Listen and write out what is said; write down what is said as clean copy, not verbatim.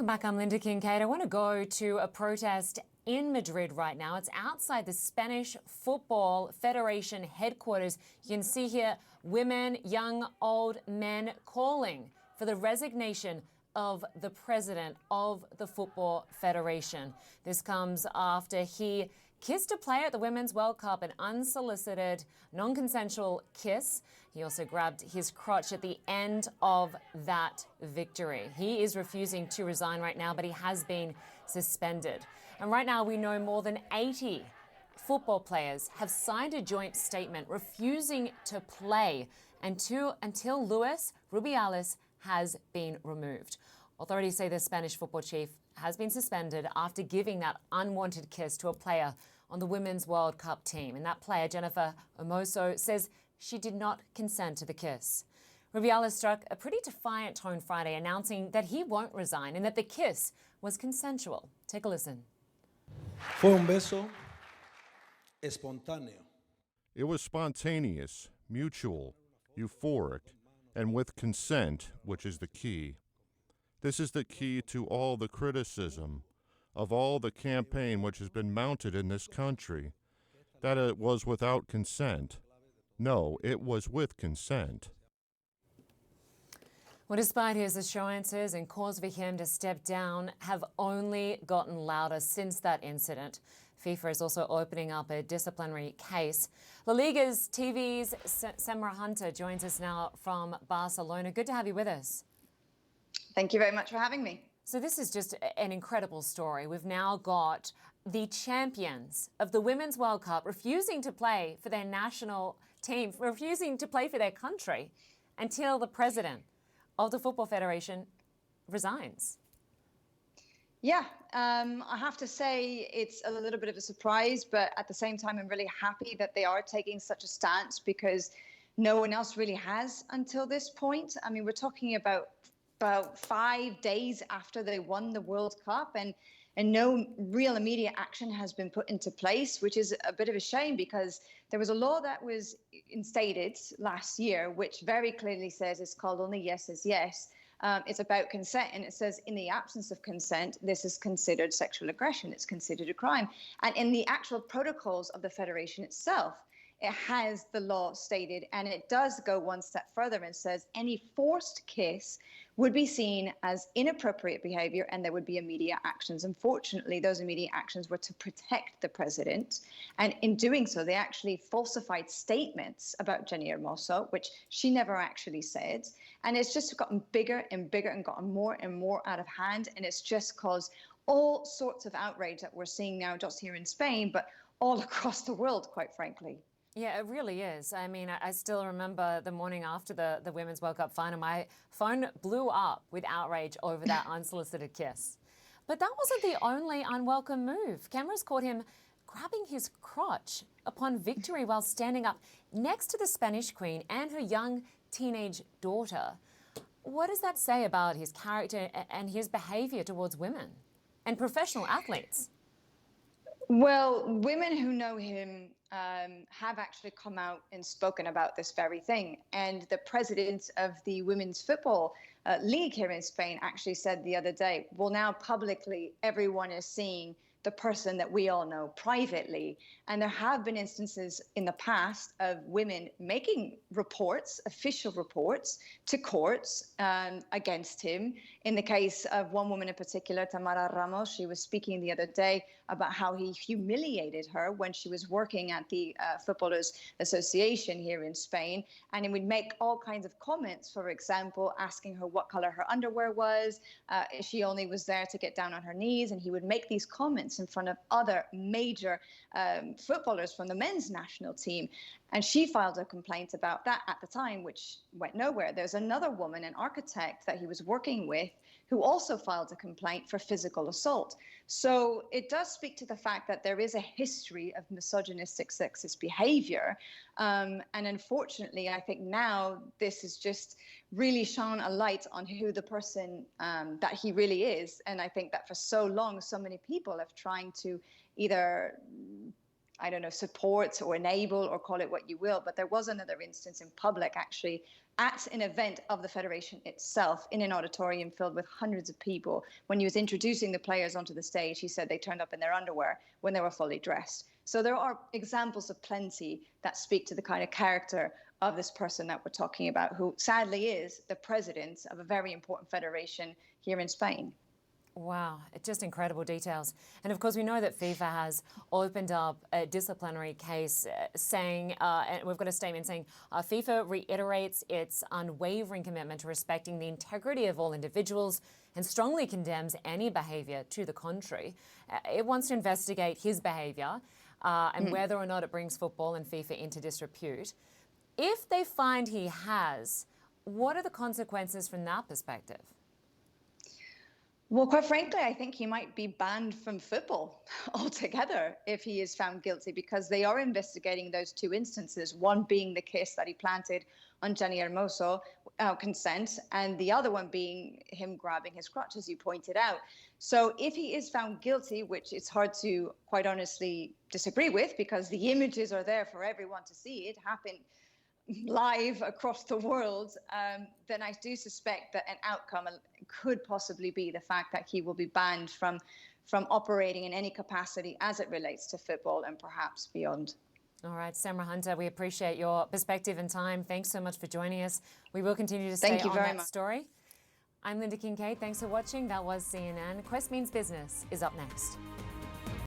Welcome back. I'm Lynda Kinkade. I want to go to a protest in Madrid right now. It's outside the Spanish Football Federation headquarters. You can see here women, young, old, men calling for the resignation of the president of the Football Federation. This comes after he kissed a player at the Women's World Cup, an unsolicited, non-consensual kiss. He also grabbed his crotch at the end of that victory. He is refusing to resign right now, but he has been suspended. And right now we know more than 80 football players have signed a joint statement refusing to play until Luis Rubiales has been removed. Authorities say the Spanish football chief has been suspended after giving that unwanted kiss to a player on the Women's World Cup team. And that player, Jennifer Hermoso, says she did not consent to the kiss. Rubiales struck a pretty defiant tone Friday, announcing that he won't resign and that the kiss was consensual. Take a listen. Fue un beso espontáneo. It was spontaneous, mutual, euphoric, and with consent, which is the key. This is the key to all the criticism of all the campaign which has been mounted in this country, that it was without consent. No, it was with consent. Well, despite his assurances and calls for him to step down have only gotten louder since that incident. FIFA is also opening up a disciplinary case. La Liga's TV's Semra joins us now from Barcelona. Good to have you with us. Thank you very much for having me. So this is just an incredible story. We've now got the champions of the Women's World Cup refusing to play for their national team, refusing to play for their country until the president of the Football Federation resigns. Yeah, I have to say it's a little bit of a surprise, but at the same time, I'm really happy that they are taking such a stance because no one else really has until this point. I mean, we're talking about 5 days after they won the World Cup and no real immediate action has been put into place, which is a bit of a shame because there was a law that was instated last year, which very clearly says it's called Only Yes is Yes. It's about consent, and it says in the absence of consent, this is considered sexual aggression. It's considered a crime. And in the actual protocols of the Federation itself, it has the law stated, and it does go one step further and says any forced kiss would be seen as inappropriate behavior and there would be immediate actions. Unfortunately, those immediate actions were to protect the president. And in doing so, they actually falsified statements about Jenny Hermoso, which she never actually said. And it's just gotten bigger and bigger and gotten more and more out of hand. And it's just caused all sorts of outrage that we're seeing now, just here in Spain, but all across the world, quite frankly. Yeah, it really is. I mean, I still remember the morning after the Women's World Cup final, my phone blew up with outrage over that unsolicited kiss. But that wasn't the only unwelcome move. Cameras caught him grabbing his crotch upon victory while standing up next to the Spanish Queen and her young teenage daughter. What does that say about his character and his behavior towards women and professional athletes? Well, women who know him have actually come out and spoken about this very thing. And the president of the Women's Football League here in Spain actually said the other day, well, now publicly, everyone is seeing the person that we all know privately. And there have been instances in the past of women making reports, official reports, to courts against him. In the case of one woman in particular, Tamara Ramos, she was speaking the other day about how he humiliated her when she was working at the Footballers Association here in Spain. And he would make all kinds of comments, for example, asking her what color her underwear was. She only was there to get down on her knees. And he would make these comments in front of other major footballers from the men's national team. And she filed a complaint about that at the time, which went nowhere. There's another woman, an architect that he was working with, who also filed a complaint for physical assault. So it does speak to the fact that there is a history of misogynistic, sexist behavior. And unfortunately, I think now this has just really shone a light on who the person that he really is. And I think that for so long, so many people have tried to either I don't know, support or enable or call it what you will. But there was another instance in public, actually, at an event of the federation itself in an auditorium filled with hundreds of people. When he was introducing the players onto the stage, he said they turned up in their underwear when they were fully dressed. So there are examples of plenty that speak to the kind of character of this person that we're talking about, who sadly is the president of a very important federation here in Spain. Wow, just incredible details. And of course, we know that FIFA has opened up a disciplinary case saying, and we've got a statement saying, FIFA reiterates its unwavering commitment to respecting the integrity of all individuals and strongly condemns any behaviour to the contrary. It wants to investigate his behaviour and whether or not it brings football and FIFA into disrepute. If they find he has, what are the consequences from that perspective? Well, quite frankly, I think he might be banned from football altogether if he is found guilty, because they are investigating those two instances, one being the kiss that he planted on Gianni Hermoso without consent, and the other one being him grabbing his crotch, as you pointed out. So if he is found guilty, which it's hard to quite honestly disagree with, because the images are there for everyone to see, it happened live across the world, then I do suspect that an outcome could possibly be the fact that he will be banned from operating in any capacity as it relates to football and perhaps beyond. All right, Semra Hunter, we appreciate your perspective and time. Thanks so much for joining us. We will continue to stay on that story. I'm Lynda Kinkade. Thanks for watching. That was CNN. Quest Means Business is up next.